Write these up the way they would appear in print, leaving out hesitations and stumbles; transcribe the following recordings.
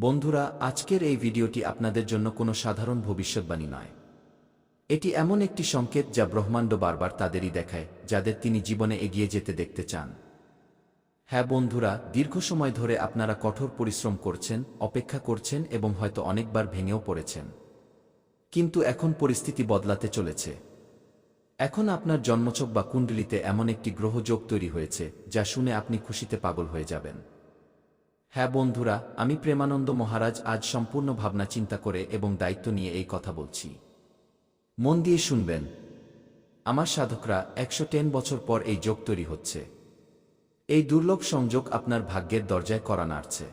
বন্ধুরা, আজকের এই ভিডিওটি আপনাদের জন্য কোনো সাধারণ ভবিষ্যৎবাণী নয়। এটি এমন একটি সংকেত যা ব্রহ্মাণ্ড বারবার তাদেরই দেখায় যাদের তিনি জীবনে এগিয়ে যেতে দেখতে চান। হ্যাঁ বন্ধুরা, দীর্ঘ সময় ধরে আপনারা কঠোর পরিশ্রম করছেন, অপেক্ষা করছেন এবং হয়তো অনেকবার ভেঙেও পড়েছেন। কিন্তু এখন পরিস্থিতি বদলাতে চলেছে। এখন আপনার জন্মছক বা কুণ্ডলিতে এমন একটি গ্রহযোগ তৈরি হয়েছে যা শুনে আপনি খুশিতে পাগল হয়ে যাবেন। হ্যাঁ বন্ধুরা, আমি প্রেমানন্দ মহারাজ আজ সম্পূর্ণ ভাবনা চিন্তা করে এবং দায়িত্ব নিয়ে এই কথা বলছি। মন দিয়ে শুনবেন। আমার সাধকরা 110 বছর পর এই যোগ তৈরি হচ্ছে। এই দুর্লভ সংযোগ আপনার ভাগ্যের দরজায় কড়া নাড়ছে।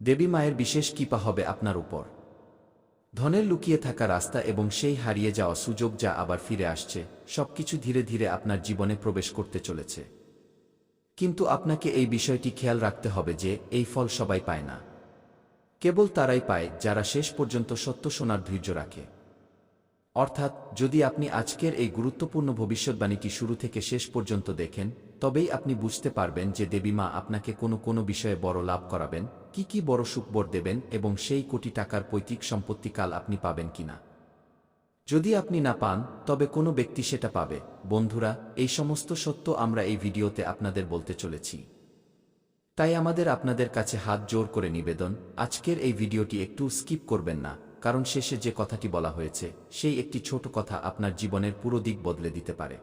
দেবী মায়ের বিশেষ কৃপা হবে আপনার উপর। ধনের লুকিয়ে থাকা রাস্তা এবং সেই হারিয়ে যাওয়া সুযোগ যা আবার ফিরে আসছে, সবকিছু ধীরে ধীরে আপনার জীবনে প্রবেশ করতে চলেছে। কিন্তু আপনাকে এই বিষয়টি খেয়াল রাখতে হবে যে এই ফল সবাই পায় না। কেবল তারাই পায় যারা শেষ পর্যন্ত সত্য শোনার ধৈর্য রাখে। অর্থাৎ, যদি আপনি আজকের এই গুরুত্বপূর্ণ ভবিষ্যৎবাণীটি শুরু থেকে শেষ পর্যন্ত দেখেন, তবেই আপনি বুঝতে পারবেন যে দেবী মা আপনাকে কোনো বিষয়ে বড় লাভ করাবেন, কি বড় সুখবর দেবেন এবং সেই কোটি টাকার পৈতৃক সম্পত্তি কাল আপনি পাবেন কিনা। যদি আপনি না পান, তবে কোনো ব্যক্তি সেটা পাবে। বন্ধুরা, এই সমস্ত সত্য আমরা এই ভিডিওতে আপনাদের বলতে চলেছি। তাই আমাদের আপনাদের কাছে হাত জোর করে নিবেদন, আজকের এই ভিডিওটি একটু স্কিপ করবেন না, কারণ শেষে যে কথাটি বলা হয়েছে সেই একটি ছোট কথা আপনার জীবনের পুরো দিক বদলে দিতে পারে।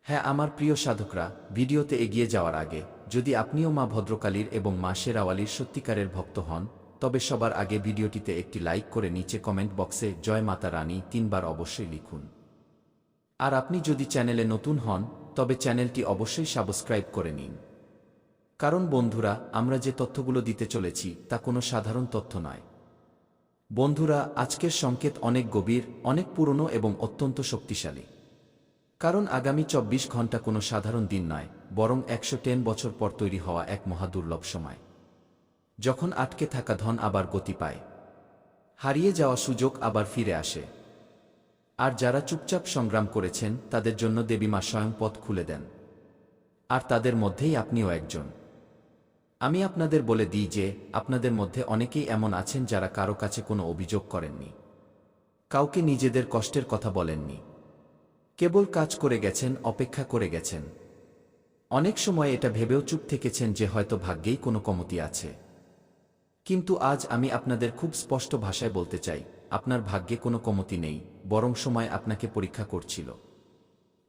হ্যাঁ আমার প্রিয় সাধকরা, ভিডিওতে এগিয়ে যাওয়ার আগে যদি আপনিও মা ভদ্রকালীর এবং মা শেরাওয়ালির সত্যিকারের ভক্ত হন, তবে সবার আগে ভিডিওটিতে একটি লাইক করে নিচে কমেন্ট বক্সে জয় মাতা রানী 3 বার অবশ্যই লিখুন। আর আপনি যদি চ্যানেলে নতুন হন, তবে চ্যানেলটি অবশ্যই সাবস্ক্রাইব করে নিন। কারণ বন্ধুরা, আমরা যে তথ্যগুলো দিতে চলেছি তা কোনো সাধারণ তথ্য নয়। বন্ধুরা, আজকের সংকেত অনেক গভীর, অনেক পুরনো এবং অত্যন্ত শক্তিশালী। কারণ আগামী 24 ঘন্টা কোনো সাধারণ দিন নয়, বরং 110 বছর পর তৈরি হওয়া এক মহাদুর্লভ সময়, যখন আটকে থাকা ধন আবার গতি পায়, হারিয়ে যাওয়া সুযোগ আবার ফিরে আসে। আর যারা চুপচাপ সংগ্রাম করেছেন তাদের জন্য দেবী মা স্বয়ং পথ খুলে দেন। আর তাদের মধ্যেই আপনিও একজন। আমি আপনাদের বলে দিই যে আপনাদের মধ্যে অনেকেই এমন আছেন যারা কারো কাছে কোনো অভিযোগ করেননি, কাউকে নিজেদের কষ্টের কথা বলেননি, কেবল কাজ করে গেছেন, অপেক্ষা করে গেছেন। অনেক সময় এটা ভেবেও চুপ থেকেছেন যে হয়তো ভাগ্যেই কোনো কমতি আছে। কিন্তু আজ আমি আপনাদের খুব স্পষ্ট ভাষায় বলতে চাই, আপনার ভাগ্যে কোনো কমতি নেই, বরং সময় আপনাকে পরীক্ষা করছিল।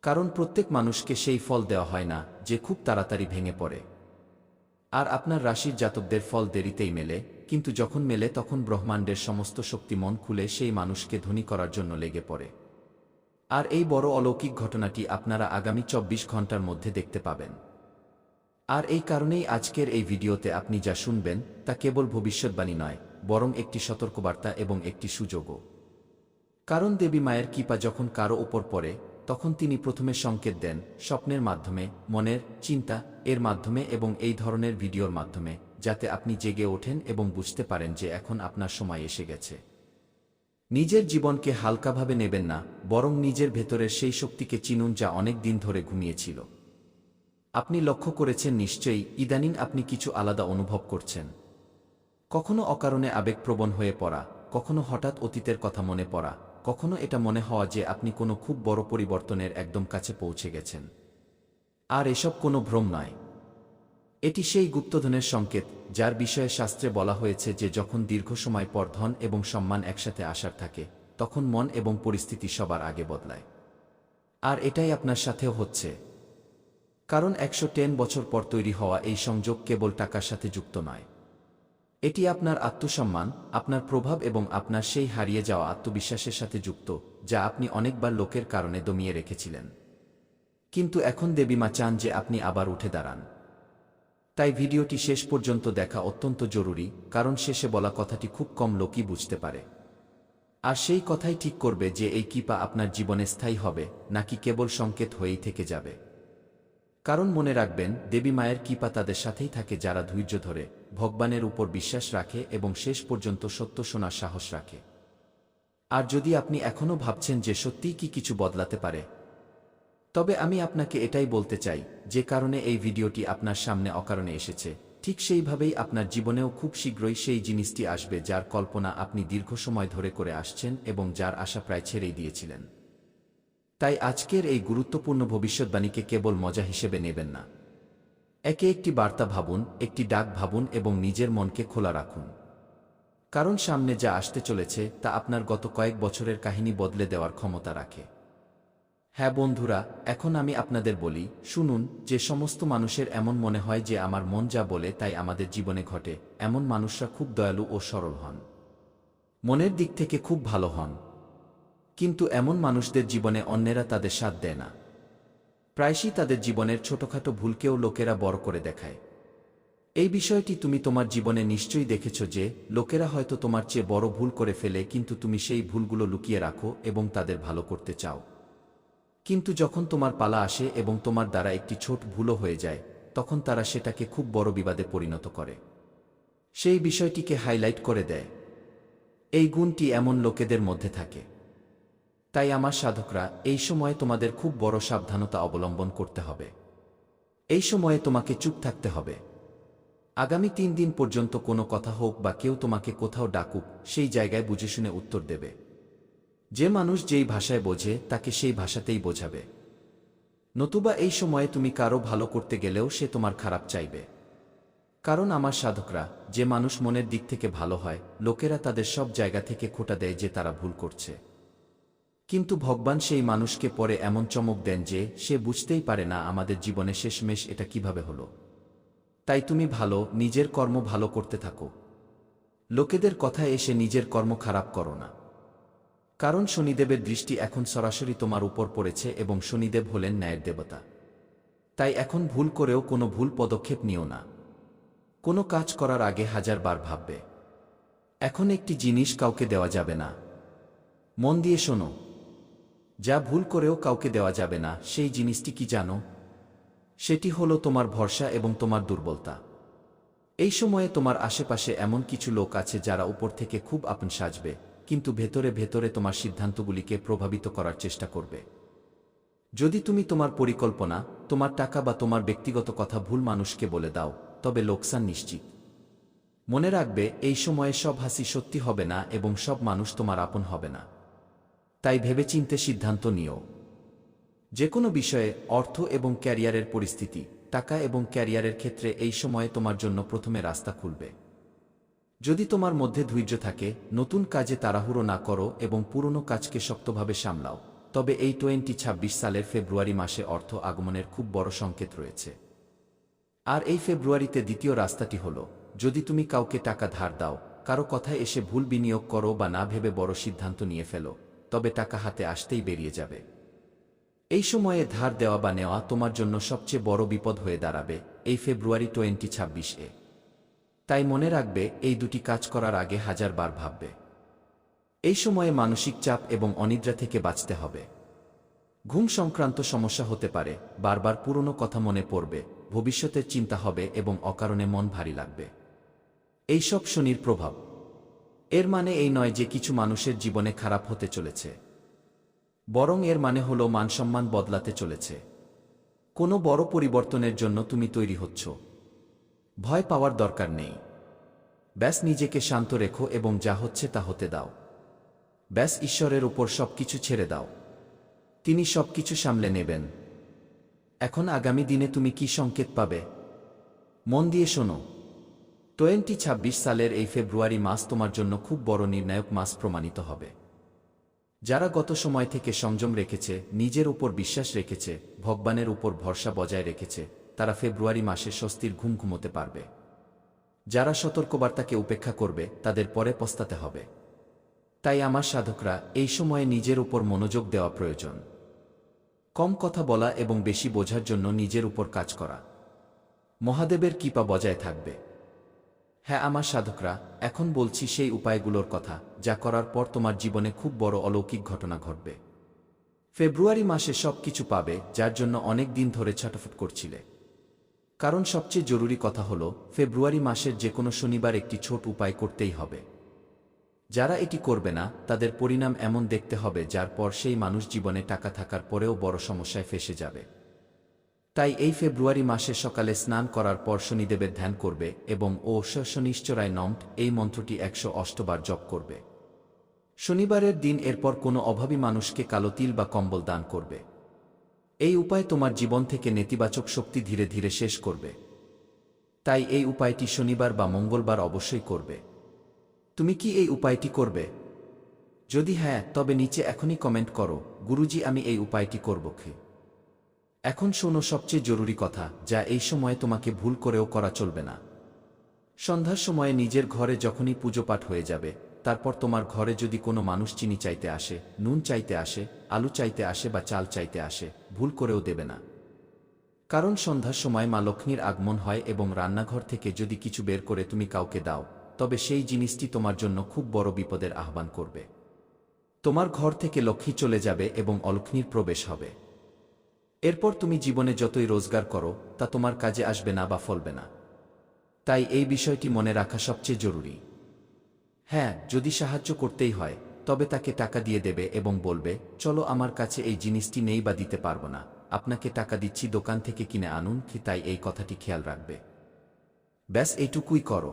কারণ প্রত্যেক মানুষকে সেই ফল দেওয়া হয় না যে খুব তাড়াতাড়ি ভেঙে পড়ে। আর আপনার রাশির জাতকদের ফল দেরিতেই মেলে, কিন্তু যখন মেলে তখন ব্রহ্মাণ্ডের সমস্ত শক্তি মন খুলে সেই মানুষকে ধনী করার জন্য লেগে পড়ে। আর এই বড় অলৌকিক ঘটনাটি আপনারা আগামী 24 ঘন্টার মধ্যে দেখতে পাবেন। আর এই কারণেই আজকের এই ভিডিওতে আপনি যা শুনবেন তা কেবল ভবিষ্যৎবাণী নয়, বরং একটি সতর্কবার্তা এবং একটি সুযোগও। কারণ দেবী মায়ের কৃপা যখন কারো ওপর পড়ে, তখন তিনি প্রথমে সংকেত দেন স্বপ্নের মাধ্যমে, মনের চিন্তা এর মাধ্যমে এবং এই ধরনের ভিডিওর মাধ্যমে, যাতে আপনি জেগে ওঠেন এবং বুঝতে পারেন যে এখন আপনার সময় এসে গেছে। নিজের জীবনকে হালকাভাবে নেবেন না, বরং নিজের ভেতরের সেই শক্তিকে চিনুন যা অনেক দিন ধরে ঘুমিয়েছিল। আপনি লক্ষ্য করেছেন নিশ্চয়ই, ইদানিং আপনি কিছু আলাদা অনুভব করছেন। কখনো অকারণে আবেগপ্রবণ হয়ে পড়া, কখনো হঠাৎ অতীতের কথা মনে পড়া, কখনো এটা মনে হওয়া যে আপনি কোনো খুব বড় পরিবর্তনের একদম কাছে পৌঁছে গেছেন। আর এসব কোনো ভ্রম নয়। এটি সেই গুপ্তধনের সংকেত যার বিষয়ে শাস্ত্রে বলা হয়েছে যে যখন দীর্ঘ সময় পর ধন এবং সম্মান একসাথে আসার থাকে, তখন মন এবং পরিস্থিতি সবার আগে বদলায়। আর এটাই আপনার সাথেও হচ্ছে। কারণ 110 বছর পর তৈরি হওয়া এই সংযোগ কেবল টাকার সাথে যুক্ত নয়। এটি আপনার আত্মসম্মান, আপনার প্রভাব এবং আপনার সেই হারিয়ে যাওয়া আত্মবিশ্বাসের সাথে যুক্ত যা আপনি অনেকবার লোকের কারণে দমিয়ে রেখেছিলেন। কিন্তু এখন দেবী মা চান যে আপনি আবার উঠে দাঁড়ান। তাই ভিডিওটি শেষ পর্যন্ত দেখা অত্যন্ত জরুরি, কারণ শেষে বলা কথাটি খুব কম লোকই বুঝতে পারে। আর সেই কথাই ঠিক করবে যে এই কৃপা আপনার জীবনে স্থায়ী হবে নাকি কেবল সংকেত হয়েই থেকে যাবে। কারণ মনে রাখবেন, দেবী মায়ের কৃপা তাদের সাথেই থাকে যারা ধৈর্য ধরে, ভগবানের উপর বিশ্বাস রাখে এবং শেষ পর্যন্ত সত্য শোনার সাহস রাখে। আর যদি আপনি এখনও ভাবছেন যে সত্যিই কি কিছু বদলাতে পারে, তবে আমি আপনাকে এটাই বলতে চাই যে কারণে এই ভিডিওটি আপনার সামনে অকারণে এসেছে, ঠিক সেইভাবেই আপনার জীবনেও খুব শীঘ্রই সেই জিনিসটি আসবে যার কল্পনা আপনি দীর্ঘ সময় ধরে করে আসছেন এবং যার আশা প্রায় ছেড়েই দিয়েছিলেন। তাই আজকের এই গুরুত্বপূর্ণ ভবিষ্যৎবাণীকে কেবল মজা হিসেবে নেবেন না। একে একটি বার্তা ভাবুন, একটি ডাক ভাবুন এবং নিজের মনকে খোলা রাখুন। কারণ সামনে যা আসতে চলেছে তা আপনার গত কয়েক বছরের কাহিনী বদলে দেওয়ার ক্ষমতা রাখে। হ্যাঁ বন্ধুরা, এখন আমি আপনাদের বলি, শুনুন, যে সমস্ত মানুষের এমন মনে হয় যে আমার মন যা বলে তাই আমাদের জীবনে ঘটে, এমন মানুষরা খুব দয়ালু ও সরল হন। মনের দিক থেকে খুব ভালো হন। কিন্তু এমন মানুষদের জীবনে অন্যেরা তাদের সাথ দেয় না। প্রায়শই তাদের জীবনের ছোটখাটো ভুলকেও লোকেরা বড় করে দেখায়। এই বিষয়টি তুমি তোমার জীবনে নিশ্চয়ই দেখেছ যে লোকেরা হয়তো তোমার চেয়ে বড় ভুল করে ফেলে, কিন্তু তুমি সেই ভুলগুলো লুকিয়ে রাখো এবং তাদের ভালো করতে চাও। কিন্তু যখন তোমার পালা আসে এবং তোমার দ্বারা একটি ছোট ভুলও হয়ে যায়, তখন তারা সেটাকে খুব বড় বিবাদে পরিণত করে, সেই বিষয়টিকে হাইলাইট করে দেয়। এই গুণটি এমন লোকেদের মধ্যে থাকে। তাই আমার সাধকরা, এই সময়ে তোমাদের খুব বড় সাবধানতা অবলম্বন করতে হবে। এই সময়ে তোমাকে চুপ থাকতে হবে। আগামী 3 দিন পর্যন্ত কোনো কথা হোক বা কেউ তোমাকে কোথাও ডাকুক, সেই জায়গায় বুঝে শুনে উত্তর দেবে। যে মানুষ যেই ভাষায় বোঝে তাকে সেই ভাষাতেই বোঝাবে। নতুবা এই সময়ে তুমি কারো ভালো করতে গেলেও সে তোমার খারাপ চাইবে। কারণ আমার সাধকরা, যে মানুষ মনের দিক থেকে ভালো হয়, লোকেরা তাদের সব জায়গা থেকে খোঁটা দেয় যে তারা ভুল করছে। কিন্তু ভগবান সেই মানুষকে পরে এমন চমক দেন যে সে বুঝতেই পারে না আমাদের জীবনে শেষমেশ এটা কিভাবে হলো। তাই তুমি ভালো, নিজের কর্ম ভালো করতে থাকো। লোকেদের কথায় এসে নিজের কর্ম খারাপ করো না। কারণ শনিদেবের দৃষ্টি এখন সরাসরি তোমার উপর পড়েছে এবং শনিদেব হলেন ন্যায়ের দেবতা। তাই এখন ভুল করেও কোনো ভুল পদক্ষেপ নিও না। কোনো কাজ করার আগে 1000 বার ভাববে। এখন একটি জিনিস কাউকে দেওয়া যাবে না। মন দিয়ে শোনো। যা ভুল করেও কাউকে দেওয়া যাবে না, সেই জিনিসটি কি জানো? সেটি হলো তোমার ভরসা এবং তোমার দুর্বলতা। এই সময়ে তোমার আশেপাশে এমন কিছু লোক আছে যারা উপর থেকে খুব আপন সাজবে, কিন্তু ভেতরে ভেতরে তোমার সিদ্ধান্তগুলিকে প্রভাবিত করার চেষ্টা করবে। যদি তুমি তোমার পরিকল্পনা, তোমার টাকা বা তোমার ব্যক্তিগত কথা ভুল মানুষকে বলে দাও, তবে লোকসান নিশ্চিত। মনে রাখবে, এই সময়ে সব হাসি সত্যি হবে না এবং সব মানুষ তোমার আপন হবে না। তাই ভেবেচিন্তে সিদ্ধান্ত নিও। যে কোনো বিষয়ে, অর্থ এবং ক্যারিয়ারের পরিস্থিতি, টাকা এবং ক্যারিয়ারের ক্ষেত্রে এই সময়ে তোমার জন্য প্রথমে রাস্তা খুলবে। যদি তোমার মধ্যে ধৈর্য থাকে, নতুন কাজে তাড়াহুড়ো না করো এবং পুরনো কাজকে শক্তভাবে সামলাও, তবে এই 2026 সালের ফেব্রুয়ারি মাসে অর্থ আগমনের খুব বড় সংকেত রয়েছে। আর এই ফেব্রুয়ারিতে দ্বিতীয় রাস্তাটি হল, যদি তুমি কাউকে টাকা ধার দাও, কারো কথায় এসে ভুল বিনিয়োগ করো বা না ভেবে বড় সিদ্ধান্ত নিয়ে ফেলো, তবে টাকা হাতে আসতেই বেরিয়ে যাবে। এই সময়ে ধার দেওয়া বা নেওয়া তোমার জন্য সবচেয়ে বড় বিপদ হয়ে দাঁড়াবে এই ফেব্রুয়ারি 2026-এ। তাই মনে রাখবে, এই দুটি কাজ করার আগে 1000 বার ভাববে। এই সময়ে মানসিক চাপ এবং অনিদ্রা থেকে বাঁচতে হবে। ঘুম সংক্রান্ত সমস্যা হতে পারে, বারবার পুরনো কথা মনে পড়বে, ভবিষ্যতের চিন্তা হবে এবং অকারণে মন ভারী লাগবে। এই সব শনির প্রভাব। এর মানে এই নয় যে কিছু মানুষের জীবনে খারাপ হতে চলেছে, বরং এর মানে হলো মানসম্মান বদলাতে চলেছে। কোনো বড় পরিবর্তনের জন্য তুমি তৈরি হচ্ছ। ভয় পাওয়ার দরকার নেই। ব্যাস নিজেকে শান্ত রেখো এবং যা হচ্ছে তা হতে দাও। ব্যাস ঈশ্বরের উপর সবকিছু ছেড়ে দাও। তিনি সবকিছু সামলে নেবেন। এখন আগামী দিনে তুমি কি সংকেত পাবে? মন দিয়ে শোনো। 2026 সালের এই ফেব্রুয়ারি মাস তোমার জন্য খুব বড় নির্ণায়ক মাস প্রমাণিত হবে। যারা গত সময় থেকে সংযম রেখেছে, নিজের উপর বিশ্বাস রেখেছে, ভগবানের উপর ভরসা বজায় রেখেছে, তারা ফেব্রুয়ারি মাসে স্বস্তির ঘুম ঘুমোতে পারবে। যারা সতর্কবার্তাকে উপেক্ষা করবে, তাদের পরে পস্তাতে হবে। তাই আমার সাধকরা, এই সময়ে নিজের উপর মনোযোগ দেওয়া প্রয়োজন। কম কথা বলা এবং বেশি বোঝার জন্য নিজের উপর কাজ করা। মহাদেবের কৃপা বজায় থাকবে। হ্যাঁ আমার সাধকরা, এখন বলছি সেই উপায়গুলোর কথা, যা করার পর তোমার জীবনে খুব বড় অলৌকিক ঘটনা ঘটবে। ফেব্রুয়ারি মাসে সব কিছু পাবে যার জন্য অনেক দিন ধরে ছটফট করছিলে। কারণ সবচেয়ে জরুরি কথা হলো, ফেব্রুয়ারি মাসের যে কোনো শনিবার একটি ছোট উপায় করতেই হবে। যারা এটি করবে না, তাদের পরিণাম এমন দেখতে হবে যার পর সেই মানুষ জীবনে টাকা থাকার পরেও বড় সমস্যায় ফেঁসে যাবে। তাই এই ফেব্রুয়ারি মাসে সকালে স্নান করার পর শনিদেবের ধ্যান করবে এবং ও শনিশ্চরায় নমঃ এই মন্ত্রটি 108 বার জপ করবে। শনিবারের দিন এরপর কোনো অভাবী মানুষকে কালো তিল বা কম্বল দান করবে। এই উপায় তোমার জীবন থেকে নেতিবাচক শক্তি ধীরে ধীরে শেষ করবে। তাই এই উপায়টি শনিবার বা মঙ্গলবার অবশ্যই করবে। তুমি কি এই উপায়টি করবে? যদি হ্যাঁ, তবে নিচে এখনই কমেন্ট করো, গুরুজি আমি এই উপায়টি করব কি? এখন শোনো সবচেয়ে জরুরি কথা, যা এই সময়ে তোমাকে ভুল করেও করা চলবে না। সন্ধ্যার সময়ে নিজের ঘরে যখনই পুজো পাঠ হয়ে যাবে, তারপর তোমার ঘরে যদি কোনো মানুষ চিনি চাইতে আসে, নুন চাইতে আসে, আলু চাইতে আসে বা চাল চাইতে আসে, ভুল করেও দেবে না। কারণ সন্ধ্যার সময় মা লক্ষ্মীর আগমন হয় এবং রান্নাঘর থেকে যদি কিছু বের করে তুমি কাউকে দাও, তবে সেই জিনিসটি তোমার জন্য খুব বড় বিপদের আহ্বান করবে। তোমার ঘর থেকে লক্ষ্মী চলে যাবে এবং অলক্ষ্মীর প্রবেশ হবে। এরপর তুমি জীবনে যতই রোজগার করো, তা তোমার কাজে আসবে না বা ফলবে না। তাই এই বিষয়টি মনে রাখা সবচেয়ে জরুরি। হ্যাঁ, যদি সাহায্য করতেই হয়, তবে তাকে টাকা দিয়ে দেবে এবং বলবে, চলো আমার কাছে এই জিনিসটি নেই বা দিতে পারবো না, আপনাকে টাকা দিচ্ছি, দোকান থেকে কিনে আনুন কি। তাই এই কথাটি খেয়াল রাখবে। ব্যাস এইটুকুই করো।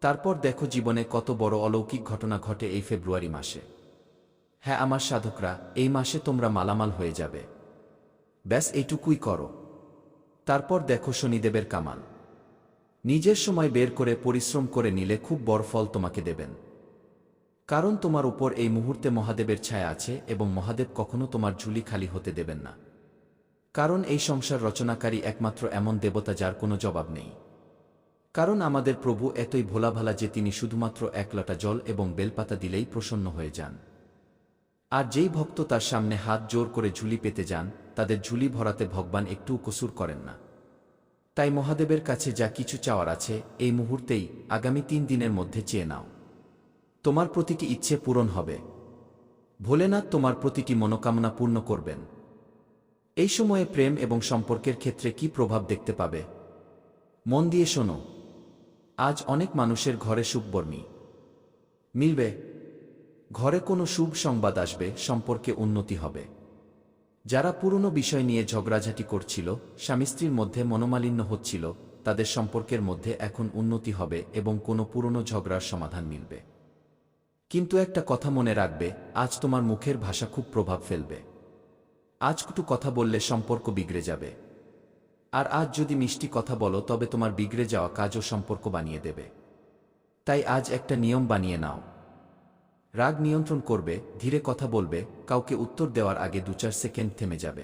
তারপর দেখো জীবনে কত বড় অলৌকিক ঘটনা ঘটে এই ফেব্রুয়ারি মাসে। হ্যাঁ আমার সাধকরা, এই মাসে তোমরা মালামাল হয়ে যাবে। ব্যাস এইটুকুই করো। তারপর দেখো শনিদেবের কামাল। নিজের সময় বের করে পরিশ্রম করে নিলে খুব বড় ফল তোমাকে দেবেন। কারণ তোমার উপর এই মুহূর্তে মহাদেবের ছায়া আছে এবং মহাদেব কখনো তোমার ঝুলি খালি হতে দেবেন না। কারণ এই সংসার রচনাকারী একমাত্র এমন দেবতা যার কোনো জবাব নেই। কারণ আমাদের প্রভু এতই ভোলাভালা যে তিনি শুধুমাত্র এক লোটা জল এবং বেলপাতা দিলেই প্রসন্ন হয়ে যান। আর যেই ভক্ত তার সামনে হাত জোর করে ঝুলি পেতে যান, তাদের ঝুলি ভরাতে ভগবান একটুও কসুর করেন না। তাই মহাদেবের কাছে যা কিছু চাওয়ার আছে, এই মুহূর্তেই আগামী 3 দিনের মধ্যে চেয়ে নাও। তোমার প্রতিটি ইচ্ছে পূরণ হবে। ভোলেনাথ তোমার প্রতিটি মনোকামনা পূর্ণ করবেন। এই সময়ে প্রেম এবং সম্পর্কের ক্ষেত্রে কি প্রভাব দেখতে পাবে? মন দিয়ে শোনো। আজ অনেক মানুষের ঘরে সুখবর্ণী মিলবে। ঘরে কোনো শুভ সংবাদ আসবে, সম্পর্কে উন্নতি হবে। যারা পুরনো বিষয় নিয়ে ঝগড়াঝাটি করছিল, স্বামী স্ত্রীর মধ্যে মনোমালিন্য হচ্ছিল, তাদের সম্পর্কের মধ্যে এখন উন্নতি হবে এবং কোনো পুরনো ঝগড়ার সমাধান মিলবে। কিন্তু একটা কথা মনে রাখবে, আজ তোমার মুখের ভাষা খুব প্রভাব ফেলবে। আজ কটু কথা বললে সম্পর্ক বিগড়ে যাবে। আর আজ যদি মিষ্টি কথা বলো, তবে তোমার বিগড়ে যাওয়া কাজও সম্পর্ক বানিয়ে দেবে। তাই আজ একটা নিয়ম বানিয়ে নাও। রাগ নিয়ন্ত্রণ করবে, ধীরে কথা বলবে, কাউকে উত্তর দেওয়ার আগে 2-4 সেকেন্ড থেমে যাবে।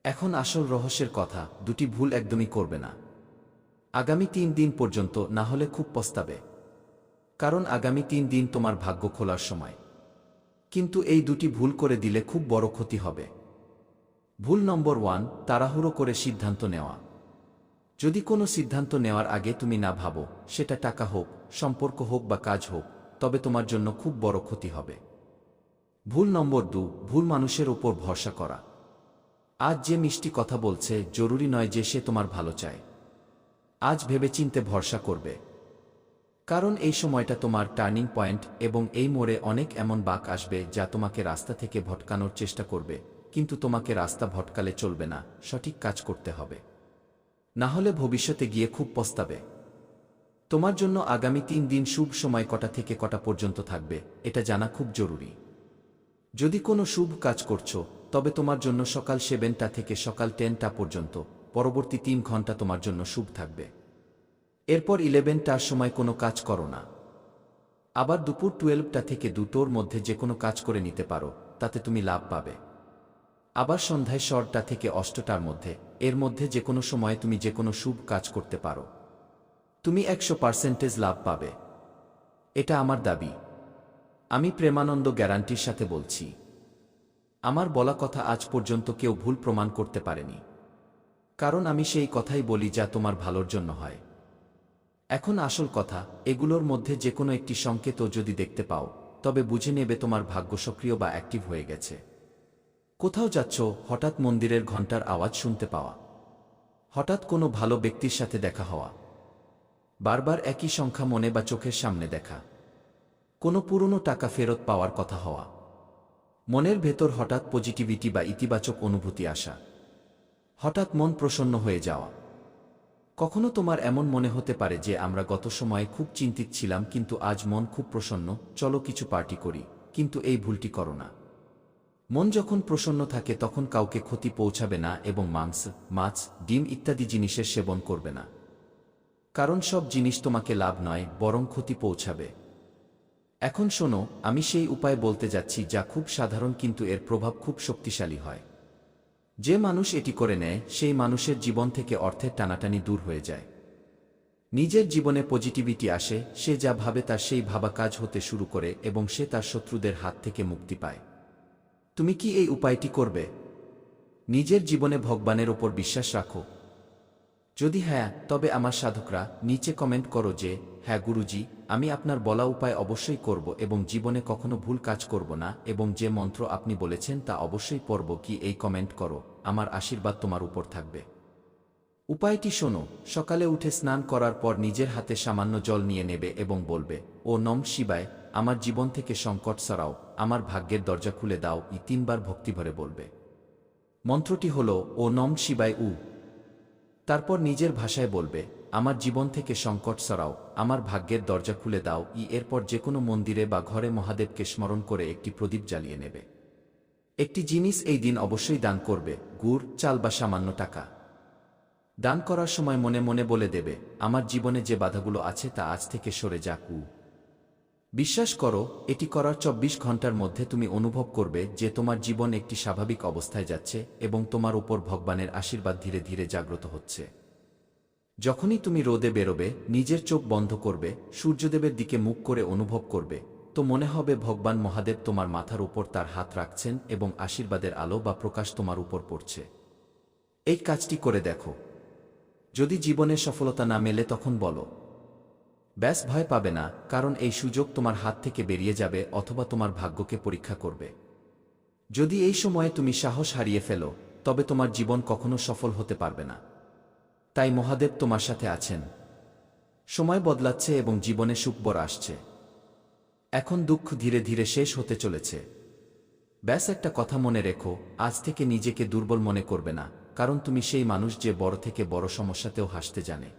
এখন আসল রহস্যের কথা, দুটি ভুল একদমই করবে না আগামী 3 দিন পর্যন্ত, না হলে খুব পস্তাবে। কারণ আগামী 3 দিন তোমার ভাগ্য খোলার সময়। কিন্তু এই দুটি ভুল করে দিলে খুব বড় ক্ষতি হবে। ভুল নম্বর 1, তাড়াহুড়ো করে সিদ্ধান্ত নেওয়া। যদি কোনো সিদ্ধান্ত নেওয়ার আগে তুমি না ভাবো, সেটা টাকা হোক, সম্পর্ক হোক বা কাজ হোক, তবে তোমার জন্য খুব বড় ক্ষতি হবে। ভুল নম্বর 2, ভুল মানুষের উপর ভরসা করা। আজ যে মিষ্টি কথা বলছে, জরুরি নয় যে সে তোমার ভালো চায়। আজ ভেবেচিন্তে ভরসা করবে। কারণ এই সময়টা তোমার টার্নিং পয়েন্ট এবং এই মোড়ে অনেক এমন বাঁক আসবে যা তোমাকে রাস্তা থেকে ভটকানোর চেষ্টা করবে। কিন্তু তোমাকে রাস্তা ভটকালে চলবে না, সঠিক কাজ করতে হবে। না হলে ভবিষ্যতে গিয়ে খুব পস্তাবে। তোমার জন্য আগামী 3 দিন শুভ সময় কটা থেকে কটা পর্যন্ত থাকবে, এটা জানা খুব জরুরি। যদি কোনো শুভ কাজ করছো, তবে তোমার জন্য সকাল 7টা থেকে সকাল 10টা পর্যন্ত, পরবর্তী 3 ঘন্টা তোমার জন্য শুভ থাকবে। এরপর 11টার সময় কোনো কাজ করো না। আবার দুপুর 12টা থেকে 2টোর মধ্যে যে কোনো কাজ করে নিতে পারো, তাতে তুমি লাভ পাবে। আবার সন্ধ্যায় 6টা থেকে 8টার মধ্যে, এর মধ্যে যে কোনো সময়ে তুমি যে কোনো শুভ কাজ করতে পারো। তুমি 100% লাভ পাবে। এটা আমার দাবি। আমি প্রেমানন্দ গ্যারান্টির সাথে বলছি। আমার বলা কথা আজ পর্যন্ত কেউ ভুল প্রমাণ করতে পারেনি। কারণ আমি সেই কথাই বলি যা তোমার ভালোর জন্য হয়। এখন আসল কথা, এগুলোর মধ্যে যে কোনো একটি সংকেতও যদি দেখতে পাও, তবে বুঝে নেবে তোমার ভাগ্য সক্রিয় বা অ্যাক্টিভ হয়ে গেছে। কোথাও যাচ্ছ, হঠাৎ মন্দিরের ঘণ্টার আওয়াজ শুনতে পাওয়া, হঠাৎ কোনো ভালো ব্যক্তির সাথে দেখা হওয়া, বারবার একই সংখ্যা মনে বা চোখের সামনে দেখা, কোনো পুরনো টাকা ফেরত পাওয়ার কথা হওয়া, মনের ভেতর হঠাৎ পজিটিভিটি বা ইতিবাচক অনুভূতি আসা, হঠাৎ মন প্রসন্ন হয়ে যাওয়া। কখনো তোমার এমন মনে হতে পারে যে আমরা গত সময়ে খুব চিন্তিত ছিলাম কিন্তু আজ মন খুব প্রসন্ন, চলো কিছু পার্টি করি, কিন্তু এই ভুলটি করো না। মন যখন প্রসন্ন থাকে তখন কাউকে ক্ষতি পৌঁছাবে না এবং মাংস, মাছ, ডিম ইত্যাদি জিনিসের সেবন করবে না। কারণ সব জিনিস তোমাকে লাভ নয়, বরং ক্ষতি পৌঁছাবে। এখন শোনো, আমি সেই উপায় বলতে যাচ্ছি যা খুব সাধারণ কিন্তু এর প্রভাব খুব শক্তিশালী হয়। যে মানুষ এটি করে নেয় সেই মানুষের জীবন থেকে অর্থের টানাটানি দূর হয়ে যায়। নিজের জীবনে পজিটিভিটি আসে, সে যা ভাবে তার সেই ভাবা কাজ হতে শুরু করে এবং সে তার শত্রুদের হাত থেকে মুক্তি পায়। তুমি কি এই উপায়টি করবে? নিজের জীবনে ভগবানের ওপর বিশ্বাস রাখো? যদি হ্যাঁ, তবে আমার সাধকরা নিচে কমেন্ট করো যে হ্যাঁ গুরুজি, আমি আপনার বলা উপায় অবশ্যই করব এবং জীবনে কখনো ভুল কাজ করব না এবং যে মন্ত্র আপনি বলেছেন তা অবশ্যই পড়ব। কি এই কমেন্ট করো, আমার আশীর্বাদ তোমার উপর থাকবে। উপায়টি শোনো, সকালে উঠে স্নান করার পর নিজের হাতে সামান্য জল নিয়ে নেবে এবং বলবে, ও নম শিবায়, আমার জীবন থেকে সংকট সরাও, আমার ভাগ্যের দরজা খুলে দাও। 3 বার ভক্তিভরে বলবে। মন্ত্রটি হল ও নম শিবায় উ। তারপর নিজের ভাষায় বলবে, আমার জীবন থেকে সংকট সরাও, আমার ভাগ্যের দরজা খুলে দাও। এরপর যে কোনো মন্দিরে বা ঘরে মহাদেবকে স্মরণ করে একটি প্রদীপ জ্বালিয়ে নেবে। একটি জিনিস এই দিন অবশ্যই দান করবে, গুড়, চাল বা সামান্য টাকা। দান করার সময় মনে মনে বলে দেবে, আমার জীবনে যে বাধাগুলো আছে তা আজ থেকে সরে যাক। বিশ্বাস করো, এটি করার 24 ঘন্টার মধ্যে তুমি অনুভব করবে যে তোমার জীবন একটি স্বাভাবিক অবস্থায় যাচ্ছে এবং তোমার উপর ভগবানের আশীর্বাদ ধীরে ধীরে জাগ্রত হচ্ছে। যখনই তুমি রোদে বেরোবে, নিজের চোখ বন্ধ করবে, সূর্যদেবের দিকে মুখ করে অনুভব করবে, তো মনে হবে ভগবান মহাদেব তোমার মাথার উপর তার হাত রাখছেন এবং আশীর্বাদের আলো বা প্রকাশ তোমার উপর পড়ছে। এই কাজটি করে দেখো। যদি জীবনে সফলতা না মেলে তখন বলো, ব্যাস, ভয় পাবে না, কারণ এই সুযোগ তোমার হাত থেকে বেরিয়ে যাবে অথবা তোমার ভাগ্যকে পরীক্ষা করবে। যদি এই সময়ে তুমি সাহস হারিয়ে ফেলো, তবে তোমার জীবন কখনো সফল হতে পারবে না। তাই মহাদেব তোমার সাথে আছেন। সময় বদলাচ্ছে এবং জীবনে সুখবর আসছে। এখন দুঃখ ধীরে ধীরে শেষ হতে চলেছে। ব্যাস একটা কথা মনে রেখো, আজ থেকে নিজেকে দুর্বল মনে করবে না, কারণ তুমি সেই মানুষ যে বড় থেকে বড় সমস্যাতেও হাসতে জানে।